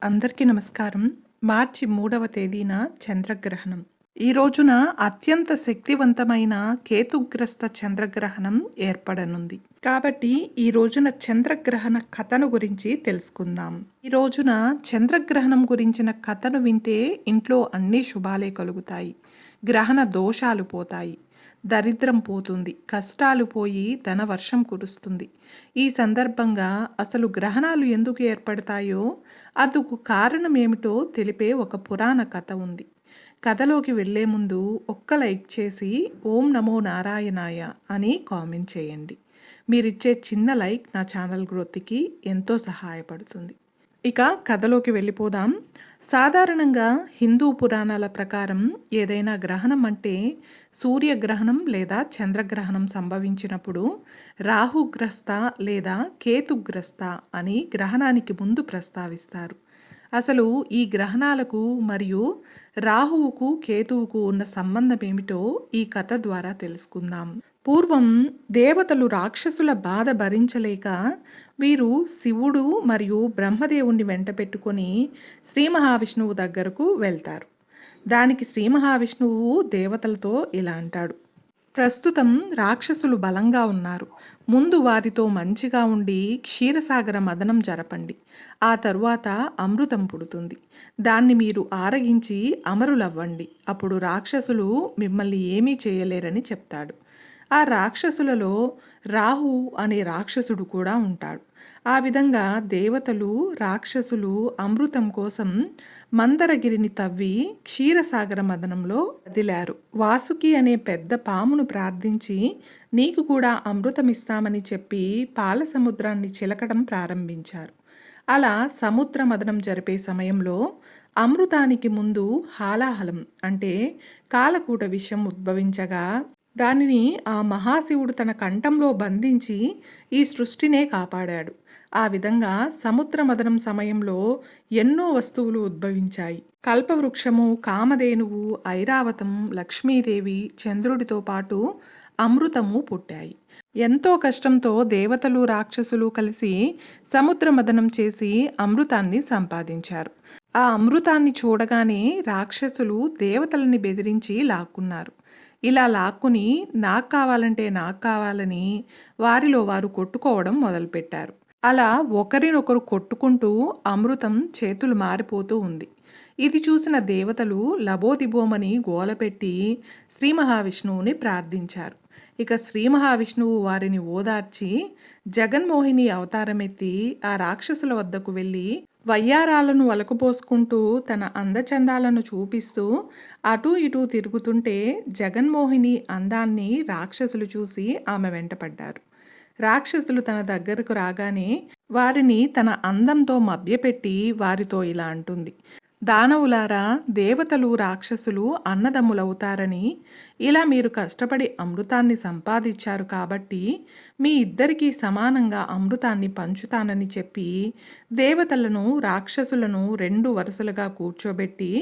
అందరికీ నమస్కారం. మార్చి 3వ తేదీన చంద్రగ్రహణం. ఈ రోజున అత్యంత శక్తివంతమైన కేతుగ్రస్త చంద్రగ్రహణం ఏర్పడనుంది. కాబట్టి ఈ రోజున చంద్రగ్రహణ కథను గురించి తెలుసుకుందాం. ఈ రోజున చంద్రగ్రహణం గురించిన కథను వింటే ఇంట్లో అన్ని శుభాలే కలుగుతాయి. గ్రహణ దోషాలు పోతాయి. దరిద్రం పోతుంది. కష్టాలు పోయి ధనవర్షం కురుస్తుంది. ఈ సందర్భంగా అసలు గ్రహణాలు ఎందుకు ఏర్పడతాయో అందుకు కారణం ఏమిటో తెలిపే ఒక పురాణ కథ ఉంది. కథలోకి వెళ్లే ముందు ఒక్క లైక్ చేసి ఓం నమో నారాయణాయ అని కామెంట్ చేయండి. మీరిచ్చే చిన్న లైక్ నా ఛానల్ గ్రోత్కి ఎంతో సహాయపడుతుంది. ఇక కథలోకి వెళ్ళిపోదాం. సాధారణంగా హిందూ పురాణాల ప్రకారం ఏదైనా గ్రహణం అంటే సూర్యగ్రహణం లేదా చంద్రగ్రహణం సంభవించినప్పుడు రాహుగ్రస్త లేదా కేతుగ్రస్త అని గ్రహణానికి ముందు ప్రస్తావిస్తారు. అసలు ఈ గ్రహణాలకు మరియు రాహువుకు కేతువుకు ఉన్న సంబంధం ఏమిటో ఈ కథ ద్వారా తెలుసుకుందాం. పూర్వం దేవతలు రాక్షసుల బాధ భరించలేక వీరు శివుడు మరియు బ్రహ్మదేవుణ్ణి వెంట పెట్టుకొని శ్రీ మహావిష్ణువు దగ్గరకు వెళ్తారు. దానికి శ్రీ మహావిష్ణువు దేవతలతో ఇలా అంటాడు: ప్రస్తుతం రాక్షసులు బలంగా ఉన్నారు. ముందు వారితో మంచిగా ఉండి క్షీరసాగర మదనం జరపండి. ఆ తరువాత అమృతం పుడుతుంది. దాన్ని మీరు ఆరగించి అమరులవ్వండి. అప్పుడు రాక్షసులు మిమ్మల్ని ఏమీ చేయలేరని చెప్తాడు. ఆ రాక్షసులలో రాహు అనే రాక్షసుడు కూడా ఉంటాడు. ఆ విధంగా దేవతలు రాక్షసులు అమృతం కోసం మందరగిరిని తవ్వి క్షీరసాగర మదనంలో వదిలారు. వాసుకి అనే పెద్ద పామును ప్రార్థించి నీకు కూడా అమృతం ఇస్తామని చెప్పి పాల సముద్రాన్ని చిలకడం ప్రారంభించారు. అలా సముద్ర మదనం జరిపే సమయంలో అమృతానికి ముందు హాలాహలం అంటే కాలకూట విషం ఉద్భవించగా దానిని ఆ మహాశివుడు తన కంఠంలో బంధించి ఈ సృష్టినే కాపాడాడు. ఆ విధంగా సముద్ర మదనం సమయంలో ఎన్నో వస్తువులు ఉద్భవించాయి. కల్పవృక్షము, కామధేనువు, ఐరావతం, లక్ష్మీదేవి, చంద్రుడితో పాటు అమృతము పుట్టాయి. ఎంతో కష్టంతో దేవతలు రాక్షసులు కలిసి సముద్ర మదనం చేసి అమృతాన్ని సంపాదించారు. ఆ అమృతాన్ని చూడగానే రాక్షసులు దేవతలని బెదిరించి లాక్కున్నారు. ఇలా లాక్కుని నాకు కావాలని వారిలో వారు కొట్టుకోవడం మొదలుపెట్టారు. అలా ఒకరినొకరు కొట్టుకుంటూ అమృతం చేతులు మారిపోతూ ఉంది. ఇది చూసిన దేవతలు లబోదిబోమని గోలపెట్టి శ్రీ మహావిష్ణువుని ప్రార్థించారు. ఇక శ్రీ మహావిష్ణువు వారిని ఓదార్చి జగన్మోహిని అవతారమెత్తి ఆ రాక్షసుల వద్దకు వెళ్ళి వయ్యారాలను వలకపోసుకుంటూ తన అందచందాలను చూపిస్తూ అటూ ఇటూ తిరుగుతుంటే జగన్మోహిని అందాన్ని రాక్షసులు చూసి ఆమె వెంటపడ్డారు. రాక్షసులు తన దగ్గరకు రాగానే వారిని తన అందంతో మభ్యపెట్టి వారితో ఇలా అంటుంది: దానవులారా, దేవతలు రాక్షసులు అన్నదమ్ములవుతారని, ఇలా మీరు కష్టపడి అమృతాన్ని సంపాదించారు కాబట్టి మీ ఇద్దరికీ సమానంగా అమృతాన్ని పంచుతానని చెప్పి దేవతలను రాక్షసులను 2 వరుసలుగా కూర్చోబెట్టి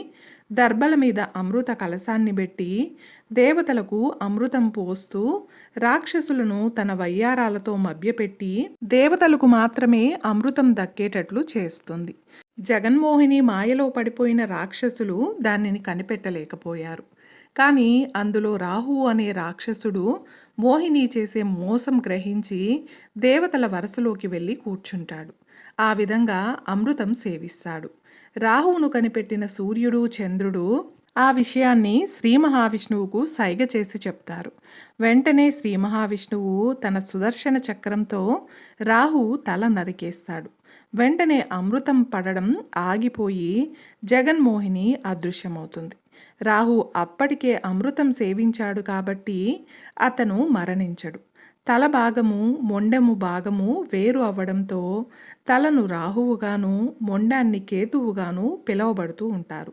దర్భల మీద అమృత కలశాన్ని పెట్టి దేవతలకు అమృతం పోస్తూ రాక్షసులను తన వయ్యారాలతో మభ్యపెట్టి దేవతలకు మాత్రమే అమృతం దక్కేటట్లు చేస్తుంది. జగన్మోహిని మాయలో పడిపోయిన రాక్షసులు దానిని కనిపెట్టలేకపోయారు. కానీ అందులో రాహువు అనే రాక్షసుడు మోహిని చేసే మోసం గ్రహించి దేవతల వరసలోకి వెళ్ళి కూర్చుంటాడు. ఆ విధంగా అమృతం సేవిస్తాడు. రాహువును కనిపెట్టిన సూర్యుడు, చంద్రుడు ఆ విషయాన్ని శ్రీ మహావిష్ణువుకు సైగ చేసి చెప్తారు. వెంటనే శ్రీ మహావిష్ణువు తన సుదర్శన చక్రంతో రాహు తల నరికేస్తాడు. వెంటనే అమృతం పడడం ఆగిపోయి జగన్మోహిని అదృశ్యమవుతుంది. రాహు అప్పటికే అమృతం సేవించాడు కాబట్టి అతను మరణించడు. తల భాగము, మొండెము భాగము వేరు అవ్వడంతో తలను రాహువుగాను, మొండాన్ని కేతువుగాను పిలువబడుతూ ఉంటారు.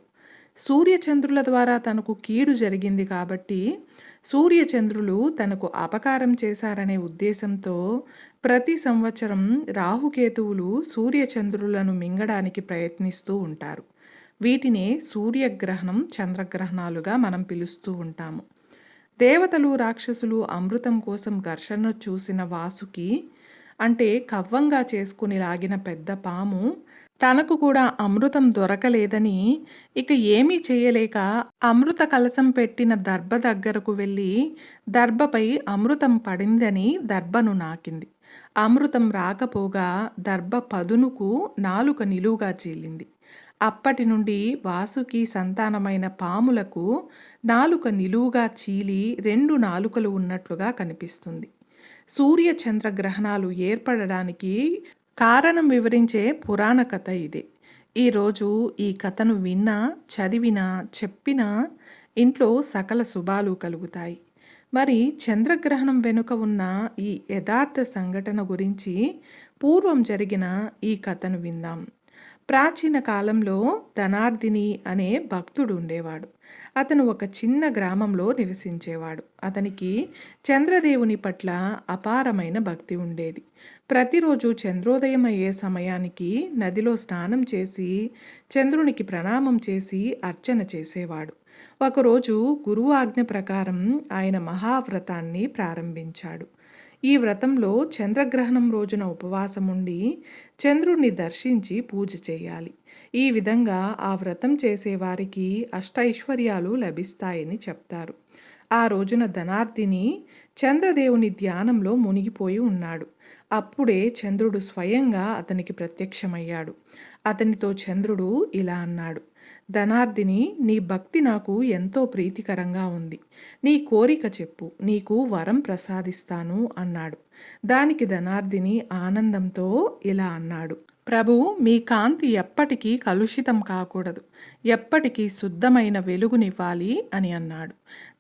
సూర్యచంద్రుల ద్వారా తనకు కీడు జరిగింది కాబట్టి సూర్యచంద్రులు తనకు అపకారం చేశారనే ఉద్దేశంతో ప్రతి సంవత్సరం రాహుకేతువులు సూర్యచంద్రులను మింగడానికి ప్రయత్నిస్తూ ఉంటారు. వీటినే సూర్యగ్రహణం, చంద్రగ్రహణాలుగా మనం పిలుస్తూ ఉంటాము. దేవతలు రాక్షసులు అమృతం కోసం ఘర్షణ చూసిన వాసుకి అంటే కవ్వంగా చేసుకుని లాగిన పెద్ద పాము తనకు కూడా అమృతం దొరకలేదని ఇక ఏమీ చేయలేక అమృత కలశం పెట్టిన దర్భ దగ్గరకు వెళ్ళి దర్భపై అమృతం పడిందని దర్భను నాకింది. అమృతం రాకపోగా దర్భ పదునుకు నాలుక నిలువుగా చీలింది. అప్పటి నుండి వాసుకి సంతానమైన పాములకు నాలుక నిలువుగా చీలి 2 నాలుకలు ఉన్నట్లుగా కనిపిస్తుంది. సూర్య చంద్ర గ్రహణాలు ఏర్పడడానికి కారణం వివరించే పురాణ కథ ఇదే. ఈరోజు ఈ కథను విన్నా, చదివినా, చెప్పినా ఇంట్లో సకల శుభాలు కలుగుతాయి. మరి చంద్రగ్రహణం వెనుక ఉన్న ఈ యథార్థ సంఘటన గురించి పూర్వం జరిగిన ఈ కథను విందాం. ప్రాచీన కాలంలో ధనార్దిని అనే భక్తుడు ఉండేవాడు. అతను ఒక చిన్న గ్రామంలో నివసించేవాడు. అతనికి చంద్రదేవుని పట్ల అపారమైన భక్తి ఉండేది. ప్రతిరోజు చంద్రోదయం అయ్యే సమయానికి నదిలో స్నానం చేసి చంద్రునికి ప్రణామం చేసి అర్చన చేసేవాడు. ఒకరోజు గురువు ఆజ్ఞ ప్రకారం ఆయన మహావ్రతాన్ని ప్రారంభించాడు. ఈ వ్రతంలో చంద్రగ్రహణం రోజున ఉపవాసం ఉండి చంద్రుణ్ణి దర్శించి పూజ చేయాలి. ఈ విధంగా ఆ వ్రతం చేసేవారికి అష్టైశ్వర్యాలు లభిస్తాయని చెప్తారు. ఆ రోజున ధనార్దిని చంద్రదేవుని ధ్యానంలో మునిగిపోయి ఉన్నాడు. అప్పుడే చంద్రుడు స్వయంగా అతనికి ప్రత్యక్షమయ్యాడు. అతనితో చంద్రుడు ఇలా అన్నాడు: ధనార్దిని, నీ భక్తి నాకు ఎంతో ప్రీతికరంగా ఉంది. నీ కోరిక చెప్పు, నీకు వరం ప్రసాదిస్తాను అన్నాడు. దానికి ధనార్దిని ఆనందంతో ఇలా అన్నాడు: ప్రభు, మీ కాంతి ఎప్పటికీ కలుషితం కాకూడదు, ఎప్పటికీ శుద్ధమైన వెలుగునివ్వాలి అని అన్నాడు.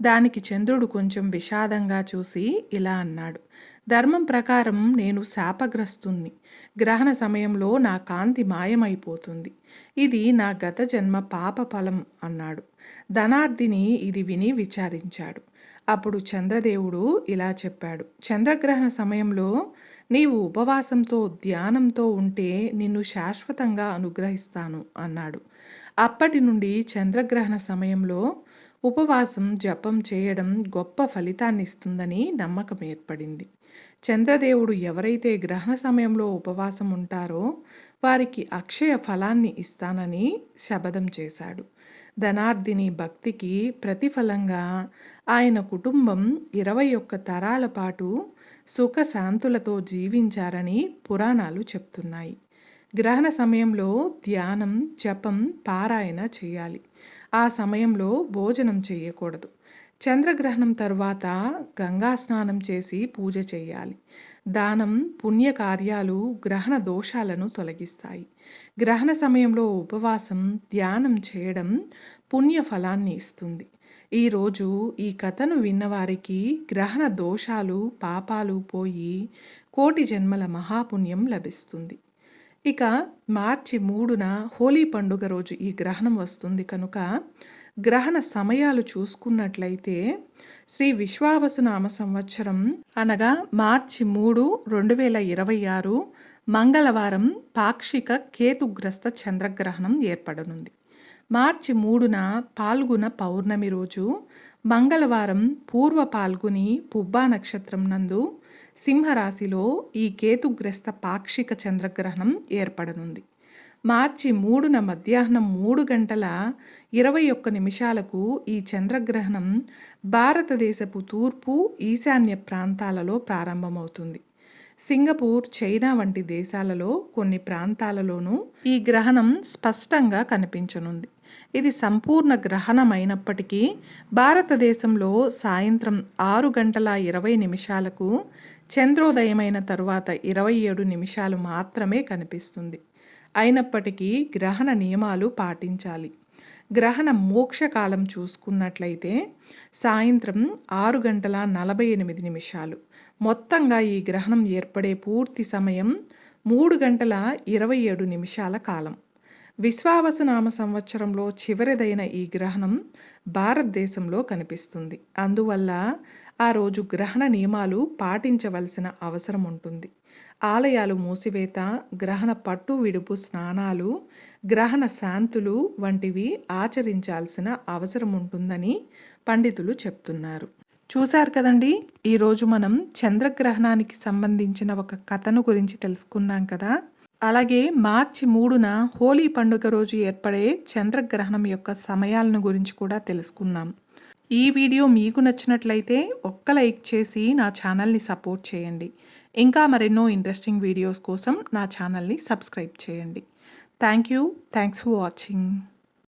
దానికి చంద్రుడు కొంచెం విషాదంగా చూసి ఇలా అన్నాడు: ధర్మం ప్రకారం నేను శాపగ్రస్తుణ్ణి. గ్రహణ సమయంలో నా కాంతి మాయమైపోతుంది. ఇది నా గత జన్మ పాప ఫలం అన్నాడు. ధనార్దిని ఇది విని విచారించాడు. అప్పుడు చంద్రదేవుడు ఇలా చెప్పాడు: చంద్రగ్రహణ సమయంలో నీవు ఉపవాసంతో ధ్యానంతో ఉంటే నిన్ను శాశ్వతంగా అనుగ్రహిస్తాను అన్నాడు. అప్పటి నుండి చంద్రగ్రహణ సమయంలో ఉపవాసం జపం చేయడం గొప్ప ఫలితాన్ని ఇస్తుందని నమ్మకం ఏర్పడింది. చంద్రదేవుడు ఎవరైతే గ్రహణ సమయంలో ఉపవాసం ఉంటారో వారికి అక్షయ ఫలాన్ని ఇస్తానని శపథం చేశాడు. ధనార్దిని భక్తికి ప్రతిఫలంగా ఆయన కుటుంబం 21 తరాల పాటు సుఖశాంతులతో జీవించారని పురాణాలు చెప్తున్నాయి. గ్రహణ సమయంలో ధ్యానం, జపం, పారాయణ చేయాలి. ఆ సమయంలో భోజనం చేయకూడదు. చంద్రగ్రహణం తరువాత గంగా స్నానం చేసి పూజ చేయాలి. దానం, పుణ్యకార్యాలు గ్రహణ దోషాలను తొలగిస్తాయి. గ్రహణ సమయంలో ఉపవాసం, ధ్యానం చేయడం పుణ్య ఫలాన్ని ఇస్తుంది. ఈరోజు ఈ కథను విన్నవారికి గ్రహణ దోషాలు, పాపాలు పోయి కోటి జన్మల మహాపుణ్యం లభిస్తుంది. ఇక మార్చి 3న హోలీ పండుగ రోజు ఈ గ్రహణం వస్తుంది కనుక గ్రహణ సమయాలు చూసుకున్నట్లయితే శ్రీ విశ్వావసునామ సంవత్సరం అనగా మార్చి 3, 2026 మంగళవారం పాక్షిక కేతుగ్రస్త చంద్రగ్రహణం ఏర్పడనుంది. మార్చి 3న పాల్గొన పౌర్ణమి రోజు మంగళవారం పూర్వ పాల్గొని పుబ్బా నక్షత్రం నందు సింహరాశిలో ఈ కేతుగ్రస్త పాక్షిక చంద్రగ్రహణం ఏర్పడనుంది. మార్చి 3న మధ్యాహ్నం 3:21 ఈ చంద్రగ్రహణం భారతదేశపు తూర్పు, ఈశాన్య ప్రాంతాలలో ప్రారంభమవుతుంది. సింగపూర్, చైనా వంటి దేశాలలో కొన్ని ప్రాంతాలలోనూ ఈ గ్రహణం స్పష్టంగా కనిపించనుంది. ఇది సంపూర్ణ గ్రహణమైనప్పటికీ భారతదేశంలో సాయంత్రం 6:20 చంద్రోదయమైన తరువాత 27 నిమిషాలు మాత్రమే కనిపిస్తుంది. అయినప్పటికీ గ్రహణ నియమాలు పాటించాలి. గ్రహణ మోక్షకాలం చూసుకున్నట్లయితే సాయంత్రం 6:48. మొత్తంగా ఈ గ్రహణం ఏర్పడే పూర్తి సమయం 3:27 కాలం. విశ్వావసునామ సంవత్సరంలో చివరిదైన ఈ గ్రహణం భారతదేశంలో కనిపిస్తుంది. అందువల్ల ఆ రోజు గ్రహణ నియమాలు పాటించవలసిన అవసరం ఉంటుంది. ఆలయాలు మూసివేత, గ్రహణ పట్టు విడుపు స్నానాలు, గ్రహణ శాంతులు వంటివి ఆచరించాల్సిన అవసరం ఉంటుందని పండితులు చెప్తున్నారు. చూశారు కదండి, ఈరోజు మనం చంద్రగ్రహణానికి సంబంధించిన ఒక కథను గురించి తెలుసుకున్నాం కదా. అలాగే మార్చి 3న హోలీ పండుగ రోజు ఏర్పడే చంద్రగ్రహణం యొక్క సమయాలను గురించి కూడా తెలుసుకున్నాం. ఈ వీడియో మీకు నచ్చినట్లయితే ఒక్క లైక్ చేసి నా ఛానల్ని సపోర్ట్ చేయండి. ఇంకా మరెన్నో ఇంట్రెస్టింగ్ వీడియోస్ కోసం నా ఛానల్ని సబ్స్క్రైబ్ చేయండి. Thanks for watching.